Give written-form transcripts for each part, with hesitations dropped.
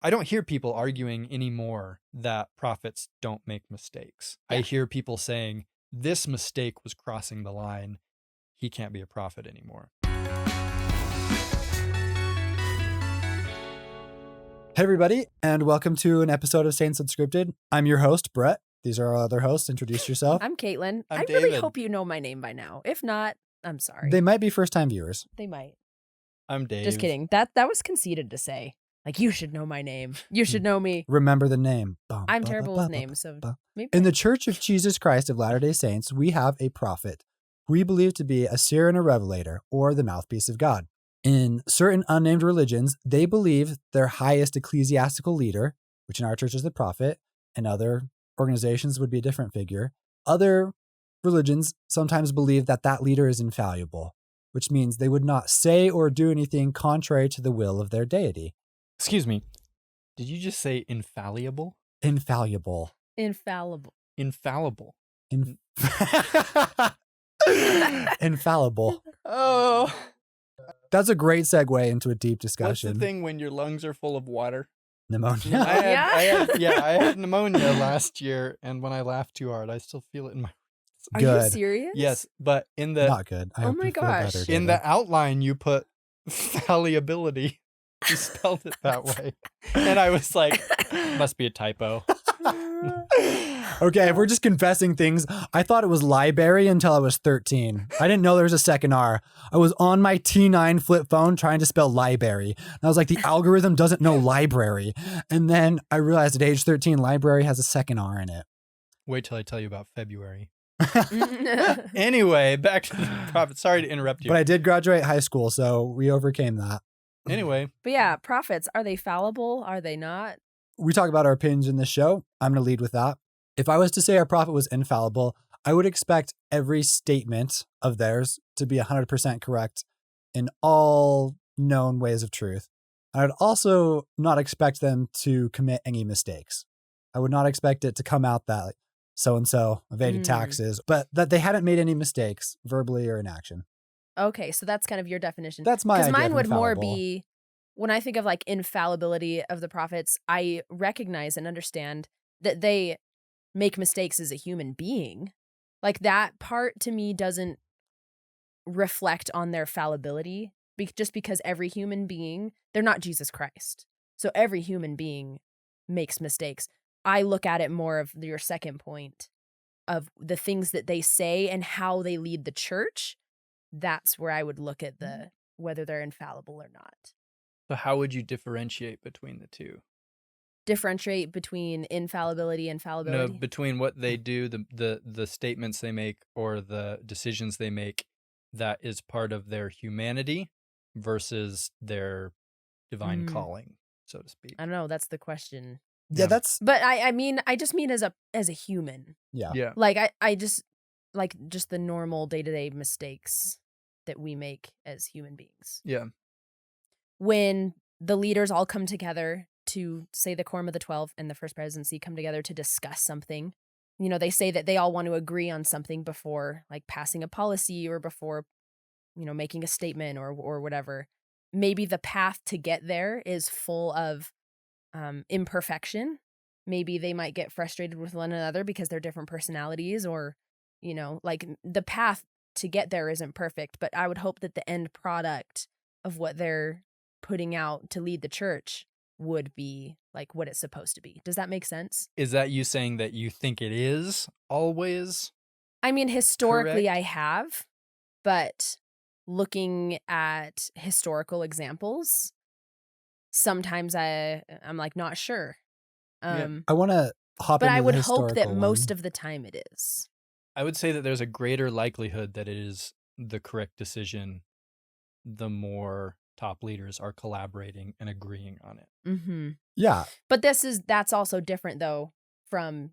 I don't hear people arguing anymore that prophets don't make mistakes. Yeah. I hear people saying this mistake was crossing the line. He can't be a prophet anymore. Hey, everybody, and welcome to an episode of Saints Unscripted. I'm your host, Brett. These are our other hosts. Introduce yourself. I'm Caitlin. I'm I really David. hope you know my name by now. If not, I'm sorry. They might be first-time viewers. They might. I'm Dave. Just kidding. That was conceited to say. Like, you should know my name. You should know me. Remember the name. Bum, I'm ba, terrible ba, with ba, names, so ba. maybe. In the Church of Jesus Christ of Latter-day Saints, we have a prophet we believe to be a seer and a revelator, or the mouthpiece of God. In certain unnamed religions, they believe their highest ecclesiastical leader, which in our church is the prophet, and other organizations would be a different figure. Other religions sometimes believe that that leader is infallible, which means they would not say or do anything contrary to the will of their deity. Excuse me. Did you just say infallible? Infallible. Infallible. Infallible. Infallible. Oh. That's a great segue into a deep What's discussion. the thing when your lungs are full of water? Pneumonia. I had pneumonia last year, and when I laugh too hard, I still feel it in my... Are Good. you serious? Yes, but in the Not good. I Oh hope my you feel gosh. better, in David. the outline you put fallibility. You spelled it that way. And I was like, must be a typo. Okay, if we're just confessing things, I thought it was library until I was 13. I didn't know there was a second R. I was on my T9 flip phone trying to spell library. And I was like, the algorithm doesn't know library. And then I realized at age 13, library has a second R in it. Wait till I tell you about February. Anyway, back to the prophet. Sorry to interrupt you. But I did graduate high school, so we overcame that. Anyway, But yeah, prophets, are they fallible? Are they not? We talk about our opinions in this show. I'm going to lead with that. If I was to say our prophet was infallible, I would expect every statement of theirs to be 100% correct in all known ways of truth. I would also not expect them to commit any mistakes. I would not expect it to come out that like, so-and-so evaded taxes, but that they hadn't made any mistakes verbally or in action. Okay, so that's kind of your definition. That's my idea Because mine of would more infallible. be, when I think of like infallibility of the prophets, I recognize and understand that they make mistakes as a human being. Like that part to me doesn't reflect on their fallibility just because every human being, they're not Jesus Christ. So every human being makes mistakes. I look at it more of your second point of the things that they say and how they lead the church. That's where I would look at the whether they're infallible or not. so how would you differentiate between the two? Differentiate between infallibility and fallibility. No, between what they do, the statements they make, or the decisions they make that is part of their humanity versus their divine calling, so to speak. I don't know. That's the question. Yeah, that's But I mean, I just mean as a human. yeah. Yeah. Like I just like just the normal day-to-day mistakes that we make as human beings. Yeah. When the leaders all come together to say the Quorum of the 12 and the First Presidency come together to discuss something, you know, they say that they all want to agree on something before like passing a policy or before, you know, making a statement or whatever. Maybe the path to get there is full of imperfection. Maybe they might get frustrated with one another because they're different personalities, or, you know, like the path to get there isn't perfect, but I would hope that the end product of what they're putting out to lead the church would be like what it's supposed to be. Does that make sense? Is that you saying that you think it is always? I mean, historically Correct. I have, but looking at historical examples, sometimes I'm like not sure. Yeah. I want to hop But into I would the hope that historical most one. of the time it is. I would say that there's a greater likelihood that it is the correct decision the more top leaders are collaborating and agreeing on it. Mm-hmm. Yeah. But that's also different though from,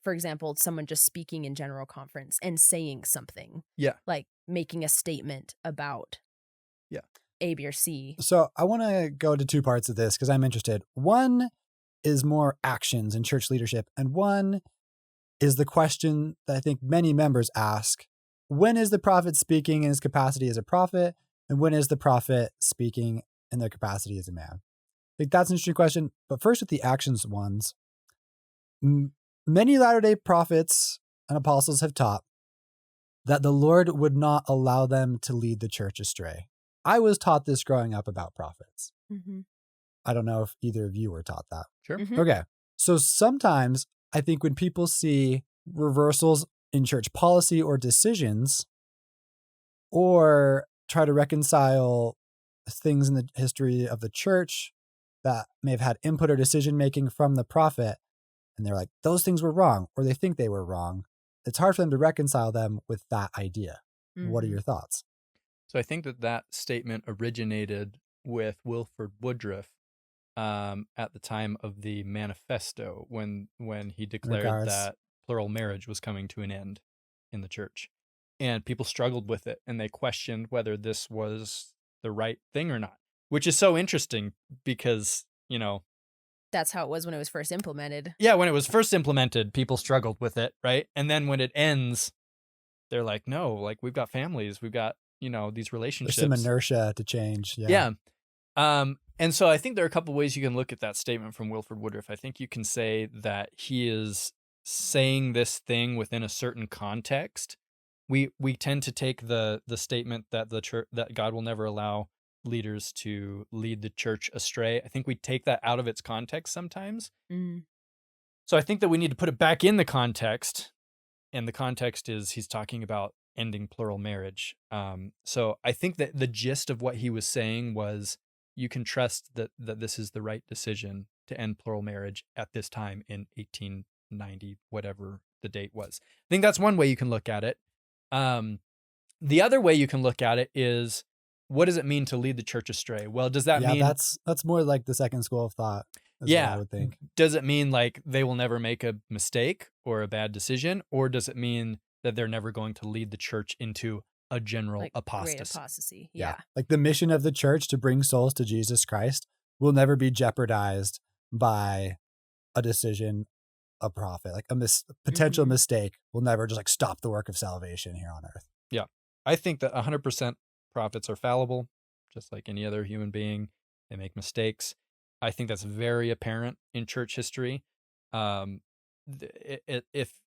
for example, someone just speaking in general conference and saying something. Yeah. Like making a statement about A, B, or C. So I want to go to two parts of this because I'm interested. One is more actions in church leadership, and one is the question that I think many members ask: when is the prophet speaking in his capacity as a prophet, and when is the prophet speaking in their capacity as a man? think that's an interesting question. But first with the actions ones, many Latter-day prophets and apostles have taught that the Lord would not allow them to lead the church astray. I was taught this growing up about prophets. Mm-hmm. I don't know if either of you were taught that. Sure. Mm-hmm. Okay. So sometimes I think when people see reversals in church policy or decisions, or try to reconcile things in the history of the church that may have had input or decision making from the prophet, and they're like, those things were wrong, or they think they were wrong, it's hard for them to reconcile them with that idea. Mm-hmm. What are your thoughts? So I think that statement originated with Wilford Woodruff at the time of the manifesto, when he declared that plural marriage was coming to an end in the church. And people struggled with it, and they questioned whether this was the right thing or not, which is so interesting because, you know, that's how it was when it was first implemented. Yeah, when it was first implemented, people struggled with it, right? And then when it ends, they're like, no, like we've got families, we've got, you know, these relationships. There's some inertia to change. Yeah. And so I think there are a couple ways you can look at that statement from Wilford Woodruff. I think you can say that he is saying this thing within a certain context. We tend to take the statement that that God will never allow leaders to lead the church astray. I think we take that out of its context sometimes. Mm-hmm. So I think that we need to put it back in the context, and the context is he's talking about ending plural marriage. So I think that the gist of what he was saying was you can trust that this is the right decision to end plural marriage at this time in 1890, whatever the date was. I think that's one way you can look at it. The other way you can look at it is, what does it mean to lead the church astray? Well, does that mean... that's more like the second school of thought. Yeah, I would think. Does it mean like they will never make a mistake or a bad decision? Or does it mean that they're never going to lead the church into a general apostasy? Great apostasy. Yeah. Like the mission of the church to bring souls to Jesus Christ will never be jeopardized by a decision, a prophet. Like a potential mistake will never just like stop the work of salvation here on earth. Yeah. I think that 100% prophets are fallible, just like any other human being. They make mistakes. I think that's very apparent in church history.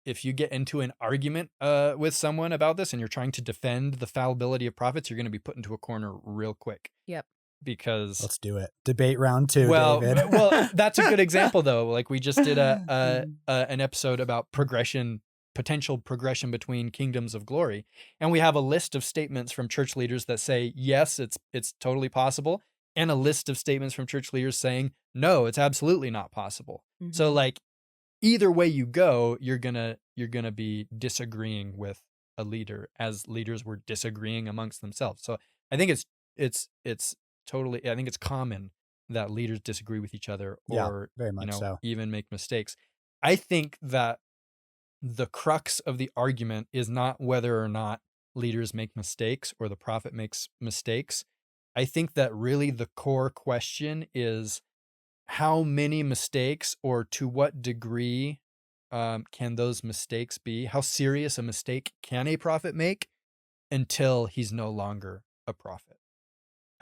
If you get into an argument with someone about this and you're trying to defend the fallibility of prophets, you're going to be put into a corner real quick. Yep. Because let's do it. Debate round 2, David. Well, that's a good example though. Like we just did an episode about potential progression between kingdoms of glory, and we have a list of statements from church leaders that say yes, it's totally possible, and a list of statements from church leaders saying no, it's absolutely not possible. Mm-hmm. So like either way you go, you're gonna be disagreeing with a leader, as leaders were disagreeing amongst themselves. So I think it's totally, I think it's common that leaders disagree with each other, or very much so. Even make mistakes. I think that the crux of the argument is not whether or not leaders make mistakes or the prophet makes mistakes. I think that really the core question is how many mistakes, or to what degree can those mistakes be? How serious a mistake can a prophet make until he's no longer a prophet?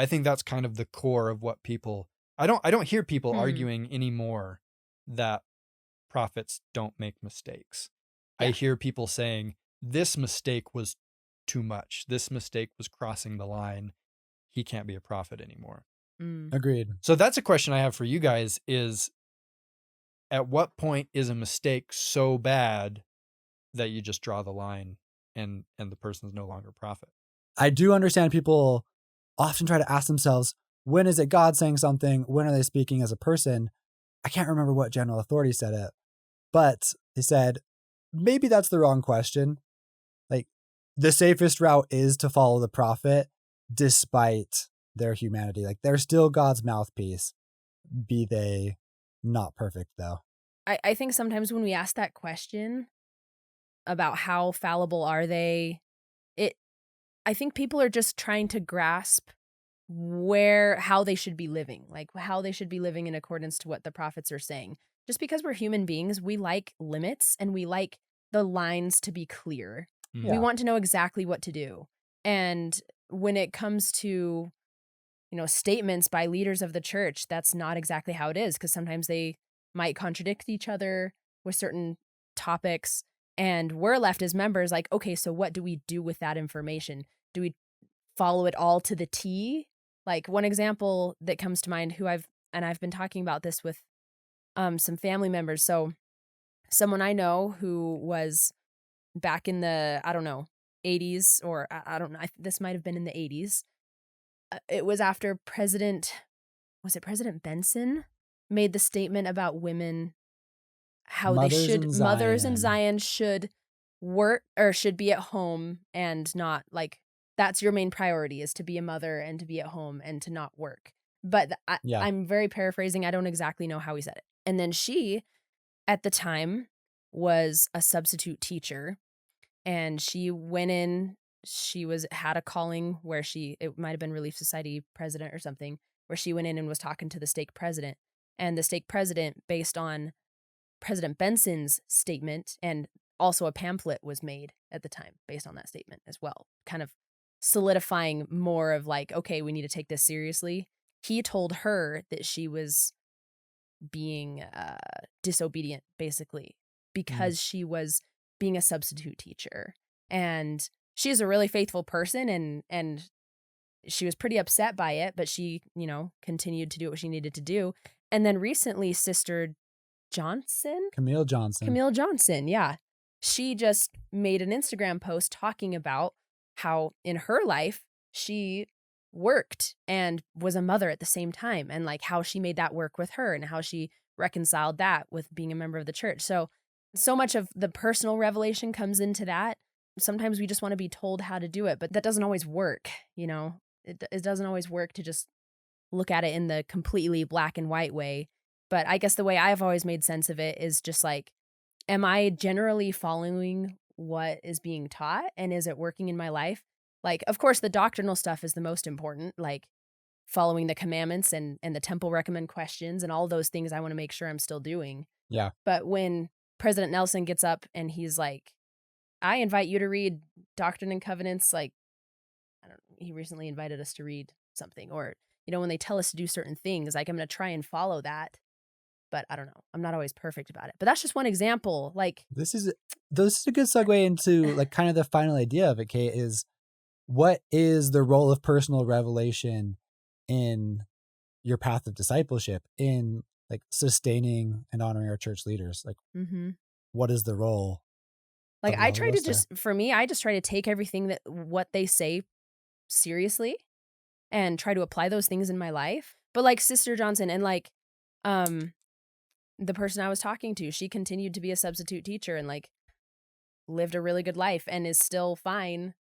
I think that's kind of the core of what people... I don't hear people arguing anymore that prophets don't make mistakes. Yeah. I hear people saying, this mistake was too much. This mistake was crossing the line. He can't be a prophet anymore. Agreed. So that's a question I have for you guys is, at what point is a mistake so bad that you just draw the line and the person's no longer a prophet? I do understand people often try to ask themselves, when is it God saying something? When are they speaking as a person? I can't remember what general authority said it, but they said, maybe that's the wrong question. Like, the safest route is to follow the prophet despite their humanity. Like, they're still God's mouthpiece, be they not perfect though. I think sometimes when we ask that question about how fallible are they, I think people are just trying to grasp how they should be living, like how they should be living in accordance to what the prophets are saying. Just because we're human beings, we like limits and we like the lines to be clear. Yeah. We want to know exactly what to do. And when it comes to statements by leaders of the church, that's not exactly how it is, because sometimes they might contradict each other with certain topics, and we're left as members like, okay, so what do we do with that information? Do we follow it all to the T? Like, one example that comes to mind, I've been talking about this with some family members. So someone I know who was back in the, I don't know, 80s, or I don't know, this might have been in the 80s. It was after President Benson made the statement about women, how mothers in Zion should work, or should be at home, and not, like, that's your main priority, is to be a mother and to be at home and to not work. But I'm very paraphrasing. I don't exactly know how he said it. And then she, at the time, was a substitute teacher, and she went in. She had a calling where it might have been Relief Society president or something, where she went in and was talking to the stake president. And the stake president, based on President Benson's statement, and also a pamphlet was made at the time based on that statement as well, kind of solidifying more of like, okay, we need to take this seriously. He told her that she was being disobedient, basically, because she was being a substitute teacher. And she's a really faithful person, and she was pretty upset by it, but she, continued to do what she needed to do. And then recently, Sister Camille Johnson, yeah. She just made an Instagram post talking about how in her life she worked and was a mother at the same time, and like how she made that work with her, and how she reconciled that with being a member of the church. So much of the personal revelation comes into that. Sometimes we just want to be told how to do it, but that doesn't always work. It doesn't always work to just look at it in the completely black and white way. But I guess the way I've always made sense of it is just like, am I generally following what is being taught, and is it working in my life? Like, of course, the doctrinal stuff is the most important, like following the commandments and the temple recommend questions and all those things I want to make sure I'm still doing. Yeah. But when President Nelson gets up and he's like, I invite you to read Doctrine and Covenants, like, I don't know, he recently invited us to read something, or, when they tell us to do certain things, like, I'm going to try and follow that. But I don't know. I'm not always perfect about it. But that's just one example. Like, this is a good segue into like kind of the final idea of it, Kate, is what is the role of personal revelation in your path of discipleship, in like sustaining and honoring our church leaders? Like, what is the role? Like, I try to take everything what they say seriously and try to apply those things in my life. But like Sister Johnson and like, the person I was talking to, she continued to be a substitute teacher and like lived a really good life and is still fine.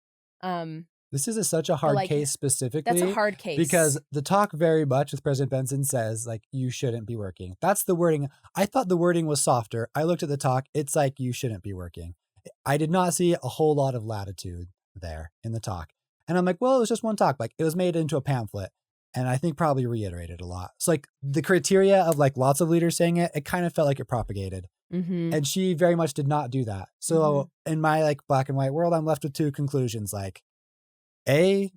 This is such a hard case specifically. That's a hard case. Because the talk very much with President Benson says like, you shouldn't be working. That's the wording. I thought the wording was softer. I looked at the talk. It's like, you shouldn't be working. I did not see a whole lot of latitude there in the talk. And I'm like, well, it was just one talk. Like, it was made into a pamphlet. And I think probably reiterated a lot. So like the criteria of like lots of leaders saying it kind of felt like it propagated. And she very much did not do that. So in my like black and white world, I'm left with two conclusions. Like, A,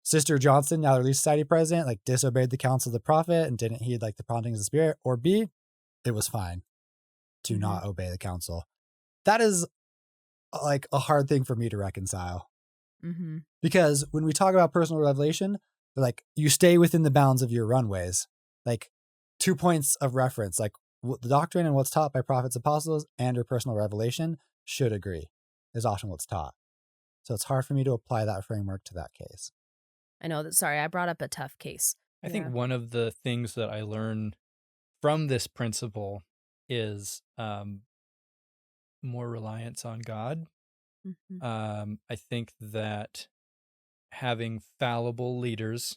Sister Johnson, now the Relief Society president, like disobeyed the counsel of the prophet and didn't heed like the promptings of the Spirit. Or B, it was fine to not obey the counsel. That is like a hard thing for me to reconcile. Because when we talk about personal revelation, like, you stay within the bounds of your runways. Like, 2 points of reference, like the doctrine and what's taught by prophets, apostles, and your personal revelation should agree, is often what's taught. So it's hard for me to apply that framework to that case. I know that. Sorry, I brought up a tough case. I think one of the things that I learned from this principle is more reliance on God. I think that having fallible leaders,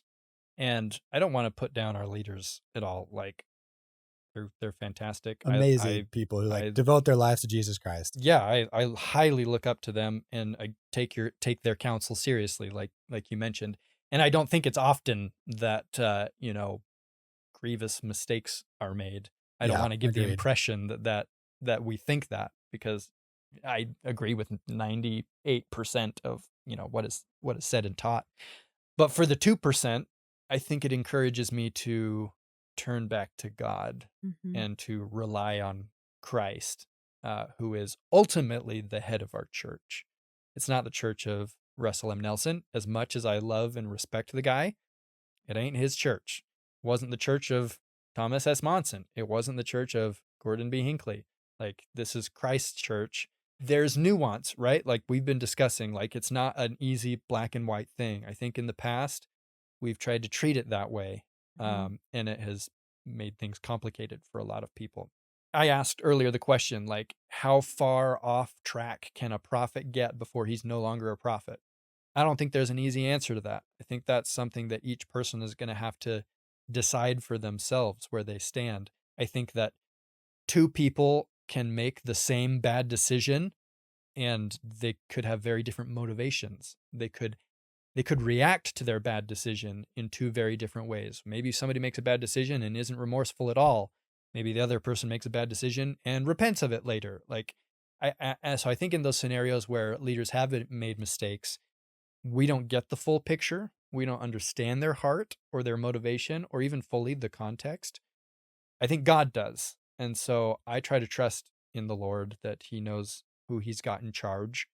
and I don't want to put down our leaders at all. Like, they're fantastic, amazing people who like devote their lives to Jesus Christ. Yeah, I highly look up to them, and I take their counsel seriously, like you mentioned. And I don't think it's often that grievous mistakes are made. I don't want to give the impression that we think that, because I agree with 98% of what is said and taught. But for the 2%, I think it encourages me to turn back to God Mhm. and to rely on Christ, who is ultimately the head of our church. It's not the church of Russell M. Nelson. As much as I love and respect the guy, it ain't his church. It wasn't the church of Thomas S. Monson. It wasn't the church of Gordon B. Hinckley. Like, this is Christ's church. There's nuance, right? Like we've been discussing, like it's not an easy black and white thing. I think in the past, we've tried to treat it that way, and it has made things complicated for a lot of people. I asked earlier the question, like, how far off track can a prophet get before he's no longer a prophet? I don't think there's an easy answer to that. I think that's something that each person is going to have to decide for themselves where they stand. I think that two people can make the same bad decision and they could have very different motivations. They could react to their bad decision in two very different ways. Maybe somebody makes a bad decision and isn't remorseful at all. Maybe the other person makes a bad decision and repents of it later. Like, so I think in those scenarios where leaders have made mistakes, we don't get the full picture. We don't understand their heart or their motivation or even fully the context. I think God does. And so I try to trust in the Lord that he knows who he's got in charge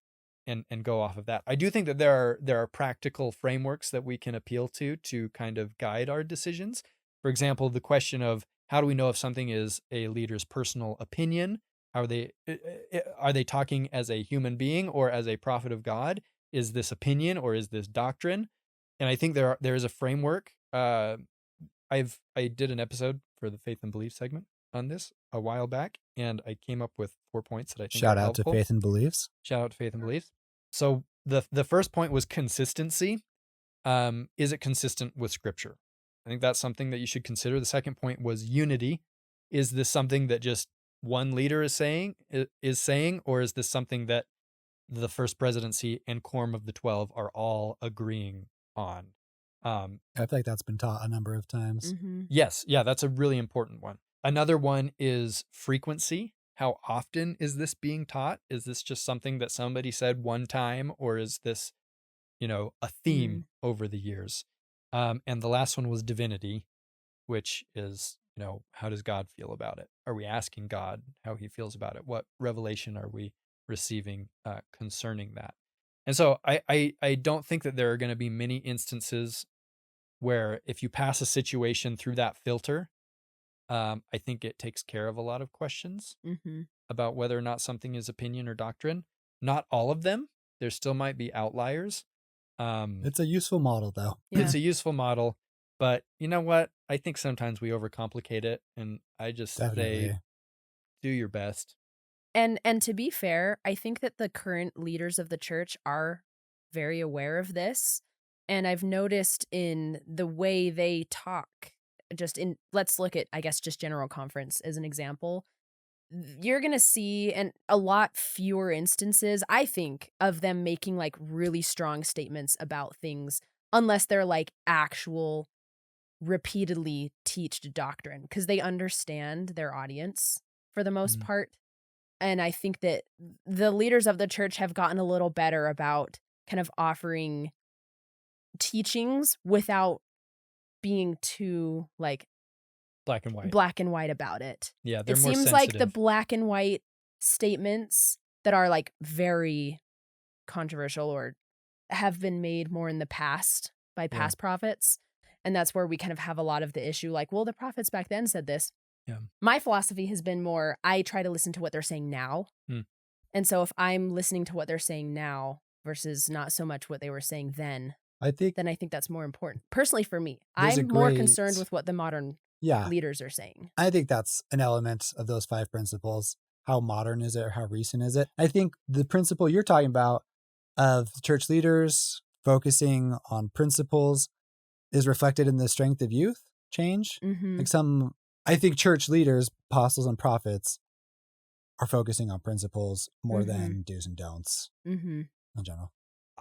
and go off of that. I do think that there are practical frameworks that we can appeal to kind of guide our decisions. For example, the question of how do we know if something is a leader's personal opinion? Are they talking as a human being or as a prophet of God? Is this opinion or is this doctrine? And I think there is a framework. I did an episode for the Faith and Belief segment on this a while back, and I came up with 4 points that I think Shout are out helpful. to Faith and Beliefs. Shout out to Faith and Beliefs. So the first point was consistency. Is it consistent with Scripture? I think that's something that you should consider. The second point was unity. Is this something that just one leader is saying, or is this something that the First Presidency and Quorum of the 12 are all agreeing on? I feel like that's been taught a number of times. Yes. Yeah, that's a really important one. Another one is frequency. How often is this being taught? Is this just something that somebody said one time, or is this, a theme over the years? And the last one was divinity, which is, how does God feel about it? Are we asking God how he feels about it? What revelation are we receiving concerning that? And so I don't think that there are going to be many instances where if you pass a situation through that filter, I think it takes care of a lot of questions about whether or not something is opinion or doctrine. Not all of them. There still might be outliers. It's a useful model, though. Yeah. It's a useful model. But you know what? I think sometimes we overcomplicate it. And I just say, do your best. And to be fair, I think that the current leaders of the church are very aware of this. And I've noticed in the way they talk, let's look at, I guess, just General Conference as an example. You're going to see a lot fewer instances, I think, of them making like really strong statements about things, unless they're like actual repeatedly teached doctrine, because they understand their audience for the most part. And I think that the leaders of the church have gotten a little better about kind of offering teachings without being too like black and white about it. Yeah, they're it more seems sensitive. like the black and white statements that are like very controversial or have been made more in the past by past prophets. And that's where we kind of have a lot of the issue. Like, well, the prophets back then said this. Yeah. My philosophy has been more, I try to listen to what they're saying now. And so if I'm listening to what they're saying now versus not so much what they were saying then, I think that's more important. Personally, for me, I'm more concerned with what the modern leaders are saying. I think that's an element of those 5 principles. How modern is it or how recent is it? I think the principle you're talking about of church leaders focusing on principles is reflected in the strength of youth change. I think church leaders, apostles and prophets, are focusing on principles more than do's and don'ts in general.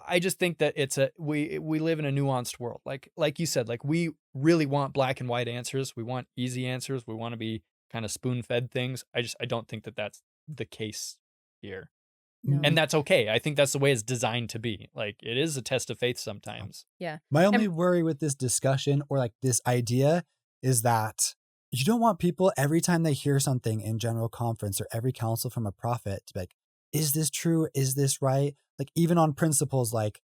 I just think that we live in a nuanced world. Like you said, like we really want black and white answers. We want easy answers. We want to be kind of spoon-fed things. I don't think that that's the case here. No. And that's okay. I think that's the way it's designed to be. Like, it is a test of faith sometimes. Yeah. My only worry with this discussion or like this idea is that you don't want people every time they hear something in general conference or every counsel from a prophet to be like, is this true? Is this right? Like, even on principles like,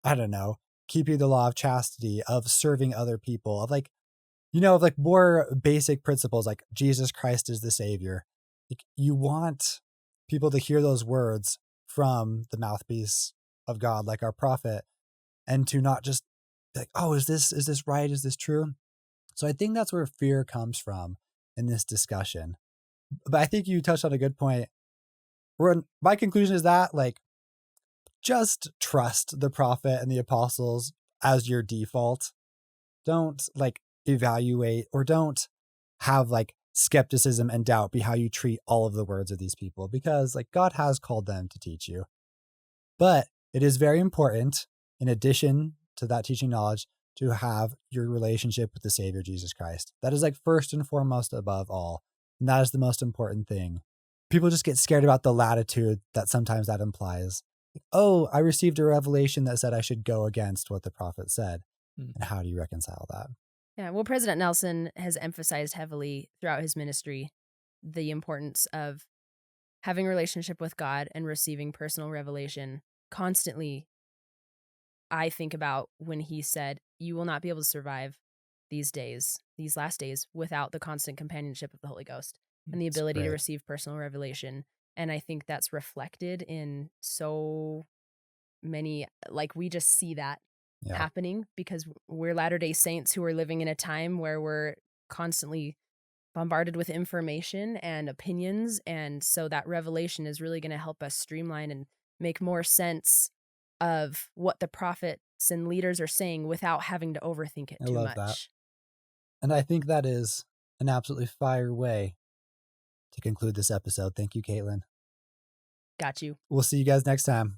I don't know, keeping the law of chastity, of serving other people, of like, of like more basic principles like Jesus Christ is the Savior. Like, you want people to hear those words from the mouthpiece of God, like our prophet, and to not just be like, oh, is this right? Is this true? So I think that's where fear comes from in this discussion. But I think you touched on a good point. My conclusion is that, like, just trust the prophet and the apostles as your default. Don't like evaluate or don't have like skepticism and doubt be how you treat all of the words of these people, because like God has called them to teach you. But it is very important, in addition to that teaching knowledge, to have your relationship with the Savior Jesus Christ. That is like first and foremost above all. And that is the most important thing. People just get scared about the latitude that sometimes that implies. Like, oh, I received a revelation that said I should go against what the prophet said. And how do you reconcile that? Yeah, well, President Nelson has emphasized heavily throughout his ministry the importance of having a relationship with God and receiving personal revelation. Constantly, I think about when he said, you will not be able to survive these days, these last days, without the constant companionship of the Holy Ghost and the ability to receive personal revelation. And I think that's reflected in so many, like, we just see that happening because we're Latter-day Saints who are living in a time where we're constantly bombarded with information and opinions. And so that revelation is really going to help us streamline and make more sense of what the prophets and leaders are saying without having to overthink it too much. That. And I think that is an absolutely fire way to conclude this episode. Thank you, Caitlin. Got you. We'll see you guys next time.